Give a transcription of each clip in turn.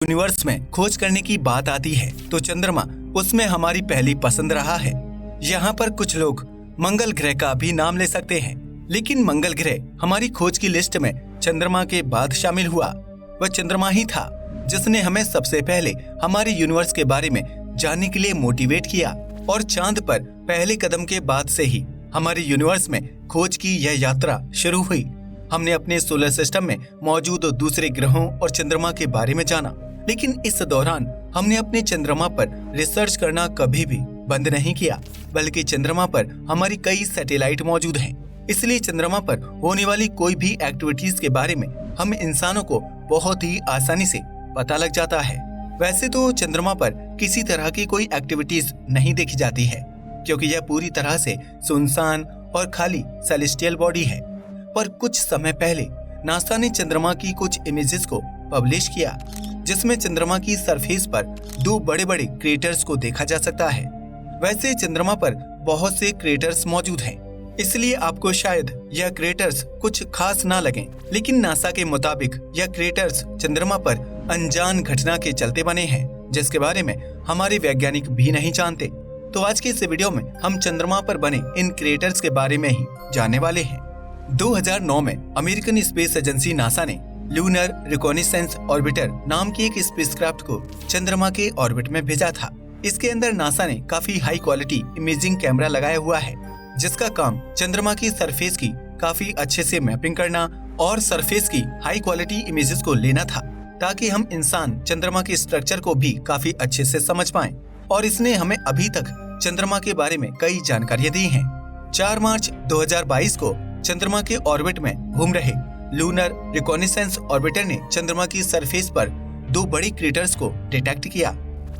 Universe में खोज करने की बात आती है तो चंद्रमा उसमें हमारी पहली पसंद रहा है। यहाँ पर कुछ लोग मंगल ग्रह का भी नाम ले सकते हैं, लेकिन मंगल ग्रह हमारी खोज की लिस्ट में चंद्रमा के बाद शामिल हुआ। वह चंद्रमा ही था जिसने हमें सबसे पहले हमारे यूनिवर्स के बारे में जानने के लिए मोटिवेट किया, और चांद पर पहले कदम के बाद से ही हमारे यूनिवर्स में खोज की यह यात्रा शुरू हुई। हमने अपने सोलर सिस्टम में मौजूद दूसरे ग्रहों और चंद्रमा के बारे में जाना, लेकिन इस दौरान हमने अपने चंद्रमा पर रिसर्च करना कभी भी बंद नहीं किया, बल्कि चंद्रमा पर हमारी कई सैटेलाइट मौजूद हैं। इसलिए चंद्रमा पर होने वाली कोई भी एक्टिविटीज के बारे में हम इंसानों को बहुत ही आसानी से पता लग जाता है। वैसे तो चंद्रमा पर किसी तरह की कोई एक्टिविटीज नहीं देखी जाती है, क्योंकि यह पूरी तरह से सुनसान और खाली सेलेस्टियल बॉडी है। पर कुछ समय पहले नासा ने चंद्रमा की कुछ इमेजेस को पब्लिश किया, जिसमें चंद्रमा की सरफेस पर दो बड़े बड़े क्रेटर्स को देखा जा सकता है। वैसे चंद्रमा पर बहुत से क्रेटर्स मौजूद हैं, इसलिए आपको शायद यह क्रेटर्स कुछ खास ना लगें, लेकिन नासा के मुताबिक यह क्रेटर्स चंद्रमा पर अनजान घटना के चलते बने हैं, जिसके बारे में हमारे वैज्ञानिक भी नहीं जानते। तो आज के इस वीडियो में हम चंद्रमा पर बने इन क्रेटर्स के बारे में ही जानने वाले हैं। 2009 में अमेरिकन स्पेस एजेंसी नासा ने लूनर रिकॉग्निसेंस ऑर्बिटर नाम की एक स्पेसक्राफ्ट को चंद्रमा के ऑर्बिट में भेजा था। इसके अंदर नासा ने काफी हाई क्वालिटी इमेजिंग कैमरा लगाया हुआ है, जिसका काम चंद्रमा की सरफेस की काफी अच्छे से मैपिंग करना और सरफेस की हाई क्वालिटी इमेजेस को लेना था, ताकि हम इंसान चंद्रमा के स्ट्रक्चर को भी काफी अच्छे से समझ पाएं। और इसने हमें अभी तक चंद्रमा के बारे में कई जानकारियां दी हैं। 4 मार्च 2022 को चंद्रमा के ऑर्बिट में घूम रहे लूनर रिकॉग्निसेंस ऑर्बिटर ने चंद्रमा की सरफेस पर दो बड़ी क्रेटर्स को डिटेक्ट किया।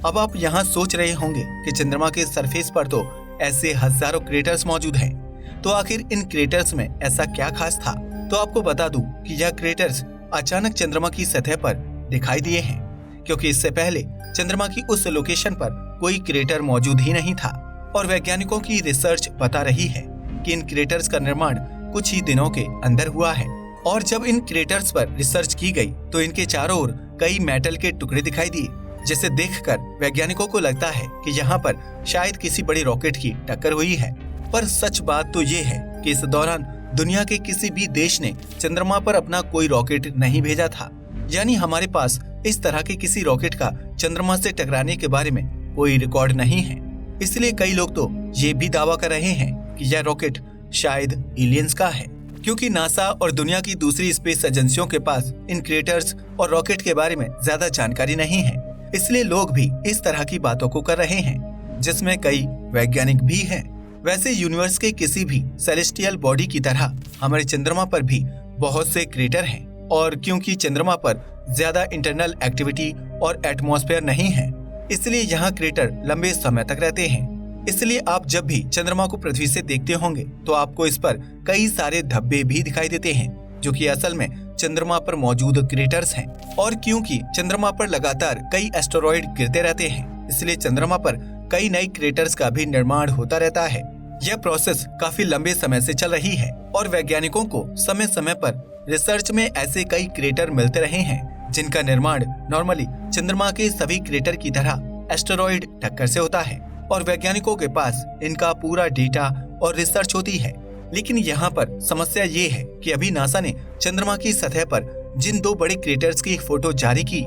अब आप यहाँ सोच रहे होंगे कि चंद्रमा के सरफेस पर तो ऐसे हजारों क्रेटर्स मौजूद हैं, तो आखिर इन क्रेटर्स में ऐसा क्या खास था? तो आपको बता दूं कि यह क्रेटर्स अचानक चंद्रमा की सतह पर दिखाई दिए हैं, क्योंकि इससे पहले चंद्रमा की उस लोकेशन पर कोई क्रेटर मौजूद ही नहीं था। और वैज्ञानिकों की रिसर्च बता रही है कि इन क्रेटर्स का निर्माण कुछ ही दिनों के अंदर हुआ है। और जब इन क्रेटर्स पर रिसर्च की गई तो इनके चारों ओर कई मेटल के टुकड़े दिखाई दिए, जिसे देखकर वैज्ञानिकों को लगता है कि यहाँ पर शायद किसी बड़ी रॉकेट की टक्कर हुई है। पर सच बात तो ये है कि इस दौरान दुनिया के किसी भी देश ने चंद्रमा पर अपना कोई रॉकेट नहीं भेजा था, यानी हमारे पास इस तरह के किसी रॉकेट का चंद्रमा से टकराने के बारे में कोई रिकॉर्ड नहीं है। इसलिए कई लोग तो ये भी दावा कर रहे हैं कि यह रॉकेट शायद एलियंस का है, क्योंकि नासा और दुनिया की दूसरी स्पेस एजेंसियों के पास इन क्रेटर्स और रॉकेट के बारे में ज्यादा जानकारी नहीं है। इसलिए लोग भी इस तरह की बातों को कर रहे हैं, जिसमें कई वैज्ञानिक भी हैं। वैसे यूनिवर्स के किसी भी सेलेस्टियल बॉडी की तरह हमारे चंद्रमा पर भी बहुत से क्रेटर हैं, और क्योंकि चंद्रमा पर ज्यादा इंटरनल एक्टिविटी और एटमॉस्फेयर नहीं है, इसलिए यहाँ क्रेटर लंबे समय तक रहते हैं। इसलिए आप जब भी चंद्रमा को पृथ्वी से देखते होंगे तो आपको इस पर कई सारे धब्बे भी दिखाई देते हैं, जो कि असल में चंद्रमा पर मौजूद क्रेटर्स हैं। और क्योंकि चंद्रमा पर लगातार कई एस्टेरॉइड गिरते रहते हैं, इसलिए चंद्रमा पर कई नए क्रेटर्स का भी निर्माण होता रहता है। यह प्रोसेस काफी लंबे समय से चल रही है, और वैज्ञानिकों को समय समय पर रिसर्च में ऐसे कई क्रेटर मिलते रहे हैं, जिनका निर्माण नॉर्मली चंद्रमा के सभी क्रेटर की तरह एस्टेरॉइड टक्कर से होता है, और वैज्ञानिकों के पास इनका पूरा डेटा और रिसर्च होती है। लेकिन यहाँ पर समस्या ये है कि अभी नासा ने चंद्रमा की सतह पर जिन दो बड़े क्रेटर्स की फोटो जारी की,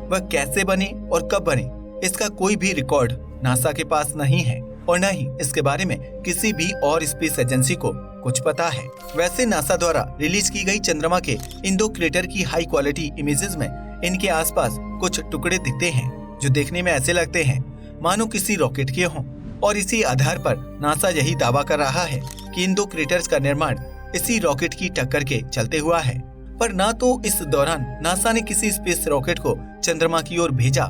वह कैसे बने और कब बने, इसका कोई भी रिकॉर्ड नासा के पास नहीं है, और न ही इसके बारे में किसी भी और स्पेस एजेंसी को कुछ पता है। वैसे नासा द्वारा रिलीज की गई चंद्रमा के इन दो क्रेटर की हाई क्वालिटी इमेजेस में इनके आसपास कुछ टुकड़े दिखते हैं, जो देखने में ऐसे लगते हैं मानो किसी रॉकेट के हों। और इसी आधार पर नासा यही दावा कर रहा है कि इन दो क्रेटर्स का निर्माण इसी रॉकेट की टक्कर के चलते हुआ है। पर ना तो इस दौरान नासा ने किसी स्पेस रॉकेट को चंद्रमा की ओर भेजा,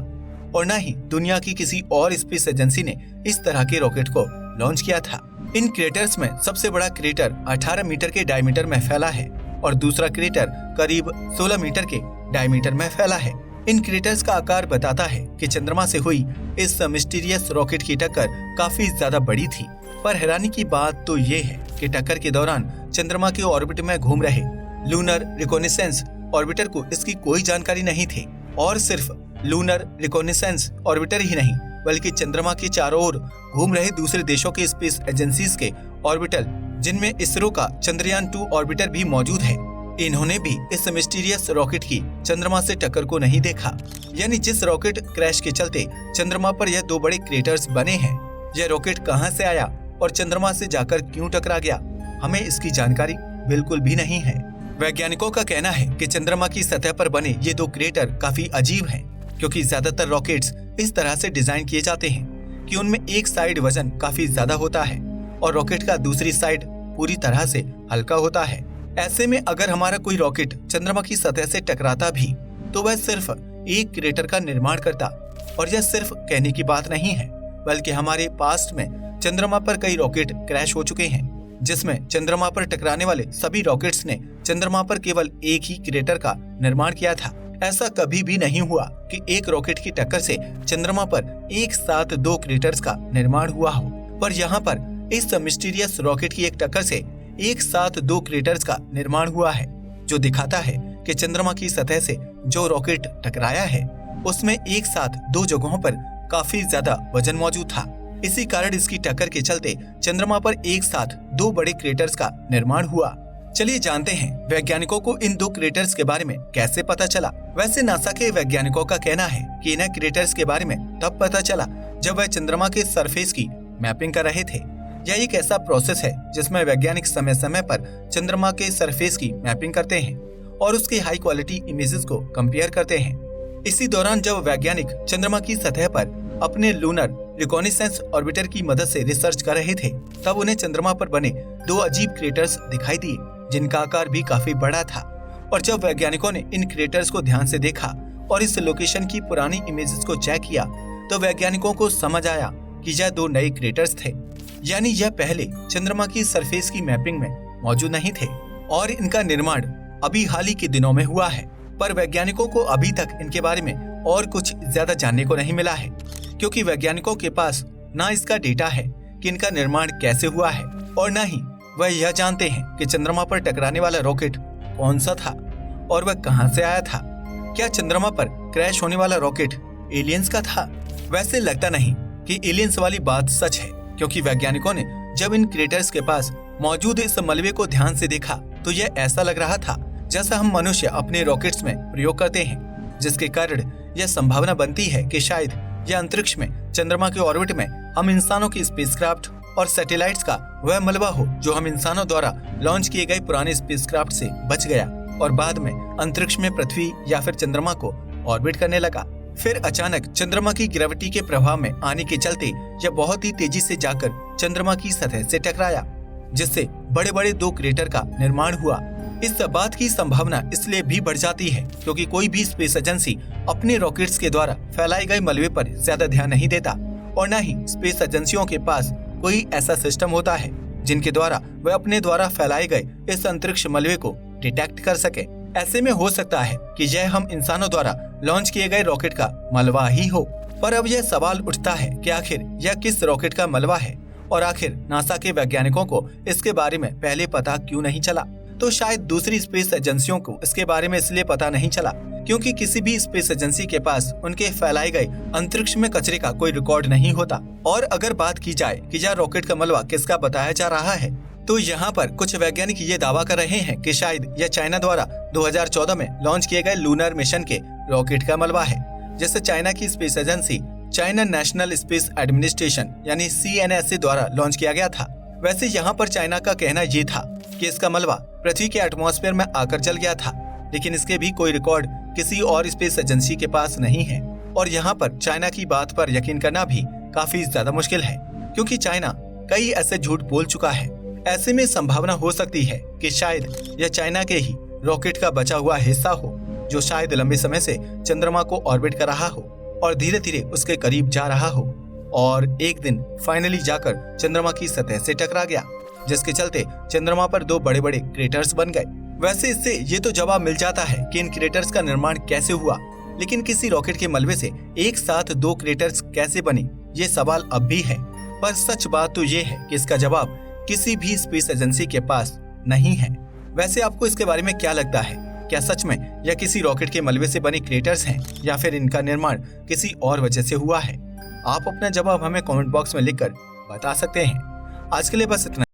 और न ही दुनिया की किसी और स्पेस एजेंसी ने इस तरह के रॉकेट को लॉन्च किया था। इन क्रेटर्स में सबसे बड़ा क्रेटर 18 मीटर के डायमीटर में फैला है, और दूसरा क्रेटर करीब 16 मीटर के डायमीटर में फैला है। इन क्रेटर्स का आकार बताता है कि चंद्रमा से हुई इस मिस्टीरियस रॉकेट की टक्कर काफी ज्यादा बड़ी थी। पर हैरानी की बात तो ये है कि टक्कर के दौरान चंद्रमा के ऑर्बिट में घूम रहे लूनर रिकॉग्निसेंस ऑर्बिटर को इसकी कोई जानकारी नहीं थी, और सिर्फ लूनर रिकॉग्निसेंस ऑर्बिटर ही नहीं बल्कि चंद्रमा के चारों ओर घूम रहे दूसरे देशों के स्पेस एजेंसीज के ऑर्बिटल, जिनमें इसरो का चंद्रयान 2 ऑर्बिटर भी मौजूद है, इन्होंने भी इस मिस्टीरियस रॉकेट की चंद्रमा से टक्कर को नहीं देखा। यानी जिस रॉकेट क्रैश के चलते चंद्रमा पर यह 2 बड़े क्रेटर्स बने हैं, यह रॉकेट कहां से आया और चंद्रमा से जाकर क्यों टकरा गया, हमें इसकी जानकारी बिल्कुल भी नहीं है। वैज्ञानिकों का कहना है कि चंद्रमा की सतह पर बने ये 2 क्रेटर काफी अजीब हैं, क्योंकि ज्यादातर रॉकेट्स इस तरह से डिजाइन किए जाते हैं कि उनमें एक साइड वजन काफी ज्यादा होता है और रॉकेट का दूसरी साइड पूरी तरह से हल्का होता है। ऐसे में अगर हमारा कोई रॉकेट चंद्रमा की सतह से टकराता भी तो वह सिर्फ एक क्रेटर का निर्माण करता। और यह सिर्फ कहने की बात नहीं है, बल्कि हमारे पास्ट में चंद्रमा पर कई रॉकेट क्रैश हो चुके हैं, जिसमें चंद्रमा पर टकराने वाले सभी रॉकेट्स ने चंद्रमा पर केवल एक ही क्रेटर का निर्माण किया था। ऐसा कभी भी नहीं हुआ कि एक रॉकेट की टक्कर से चंद्रमा पर एक साथ 2 क्रेटर्स का निर्माण हुआ हो, पर यहाँ पर इस मिस्टीरियस रॉकेट की एक टक्कर से एक साथ 2 क्रेटर्स का निर्माण हुआ है, जो दिखाता है कि चंद्रमा की सतह से जो रॉकेट टकराया है उसमें एक साथ 2 जगहों पर काफी ज्यादा वजन मौजूद था। इसी कारण इसकी टक्कर के चलते चंद्रमा पर एक साथ 2 बड़े क्रेटर्स का निर्माण हुआ। चलिए जानते हैं वैज्ञानिकों को इन 2 क्रेटर्स के बारे में कैसे पता चला। वैसे नासा के वैज्ञानिकों का कहना है कि इन्हें क्रेटर्स के बारे में तब पता चला जब वह चंद्रमा के सरफेस की मैपिंग कर रहे थे। यह एक ऐसा प्रोसेस है जिसमें वैज्ञानिक समय समय पर चंद्रमा के सरफेस की मैपिंग करते हैं और उसके हाई क्वालिटी इमेजेस को कंपेयर करते हैं। इसी दौरान जब वैज्ञानिक चंद्रमा की सतह पर अपने लूनर रिकॉग्निसेंस ऑर्बिटर की मदद से रिसर्च कर रहे थे, तब उन्हें चंद्रमा पर बने 2 अजीब क्रेटर्स दिखाई दिए, जिनका आकार भी काफी बड़ा था। और जब वैज्ञानिकों ने इन क्रेटर्स को ध्यान से देखा और इस लोकेशन की पुरानी इमेजेस को चेक किया, तो वैज्ञानिकों को समझ आया कि यह 2 नए क्रेटर्स थे। यानी यह पहले चंद्रमा की सरफेस की मैपिंग में मौजूद नहीं थे और इनका निर्माण अभी हाल ही के दिनों में हुआ है। पर वैज्ञानिकों को अभी तक इनके बारे में और कुछ ज्यादा जानने को नहीं मिला है, क्योंकि वैज्ञानिकों के पास ना इसका डेटा है कि इनका निर्माण कैसे हुआ है और न ही वह यह जानते हैं कि चंद्रमा पर टकराने वाला रॉकेट कौन सा था और वह कहां से आया था। क्या चंद्रमा पर क्रैश होने वाला रॉकेट एलियंस का था? वैसे लगता नहीं कि एलियंस वाली बात सच है, क्योंकि वैज्ञानिकों ने जब इन क्रेटर्स के पास मौजूद इस मलबे को ध्यान से देखा तो यह ऐसा लग रहा था जैसा हम मनुष्य अपने रॉकेट्स में प्रयोग करते हैं, जिसके कारण यह संभावना बनती है कि शायद यह अंतरिक्ष में चंद्रमा के ऑर्बिट में हम इंसानों की स्पेसक्राफ्ट और सैटेलाइट्स का वह मलबा हो जो हम इंसानों द्वारा लॉन्च किए गए पुराने स्पेसक्राफ्ट से बच गया और बाद में अंतरिक्ष में पृथ्वी या फिर चंद्रमा को ऑर्बिट करने लगा। फिर अचानक चंद्रमा की ग्रेविटी के प्रभाव में आने के चलते यह बहुत ही तेजी से जाकर चंद्रमा की सतह से टकराया, जिससे बड़े बड़े 2 क्रेटर का निर्माण हुआ। इस बात की संभावना इसलिए भी बढ़ जाती है क्योंकि कोई भी स्पेस एजेंसी अपने रॉकेट्स के द्वारा फैलाए गए मलबे पर ज्यादा ध्यान नहीं देता और न ही स्पेस एजेंसियों के पास कोई ऐसा सिस्टम होता है जिनके द्वारा वह अपने द्वारा फैलाए गए इस अंतरिक्ष मलबे को डिटेक्ट कर सके। ऐसे में हो सकता है कि यह हम इंसानों द्वारा लॉन्च किए गए रॉकेट का मलबा ही हो। पर अब यह सवाल उठता है कि आखिर यह किस रॉकेट का मलबा है और आखिर नासा के वैज्ञानिकों को इसके बारे में पहले पता क्यों नहीं चला। तो शायद दूसरी स्पेस एजेंसियों को इसके बारे में इसलिए पता नहीं चला क्योंकि किसी भी स्पेस एजेंसी के पास उनके फैलाए गए अंतरिक्ष में कचरे का कोई रिकॉर्ड नहीं होता। और अगर बात की जाए कि यह रॉकेट का मलबा किसका बताया जा रहा है, तो यहाँ पर कुछ वैज्ञानिक ये दावा कर रहे हैं कि शायद यह चाइना द्वारा 2014 में लॉन्च किए गए लूनर मिशन के रॉकेट का मलबा है, जिसे चाइना की space agency China national space administration यानी CNSA द्वारा लॉन्च किया गया था। वैसे यहाँ पर चाइना का कहना ये था कि इसका मलबा पृथ्वी के एटमॉस्फेयर में आकर जल गया था, लेकिन इसके भी कोई रिकॉर्ड किसी और स्पेस एजेंसी के पास नहीं है। और यहाँ पर चाइना की बात पर यकीन करना भी काफी ज्यादा मुश्किल है, क्योंकि चाइना कई ऐसे झूठ बोल चुका है। ऐसे में संभावना हो सकती है कि शायद यह चाइना के ही रॉकेट का बचा हुआ हिस्सा हो, जो शायद लंबे समय से चंद्रमा को ऑर्बिट कर रहा हो और धीरे धीरे उसके करीब जा रहा हो और एक दिन फाइनली जाकर चंद्रमा की सतह से टकरा गया, जिसके चलते चंद्रमा पर 2 बड़े बड़े क्रेटर्स बन गए। वैसे इससे ये तो जवाब मिल जाता है कि इन क्रेटर्स का निर्माण कैसे हुआ, लेकिन किसी रॉकेट के मलबे से एक साथ 2 क्रेटर्स कैसे बने, ये सवाल अब भी है। पर सच बात तो ये है कि इसका जवाब किसी भी स्पेस एजेंसी के पास नहीं है। वैसे आपको इसके बारे में क्या लगता है? क्या सच में यह किसी रॉकेट के मलबे से बने क्रेटर्स हैं या फिर इनका निर्माण किसी और वजह से हुआ है? आप अपना जवाब हमें कमेंट बॉक्स में लिखकर बता सकते हैं। आज के लिए बस इतना।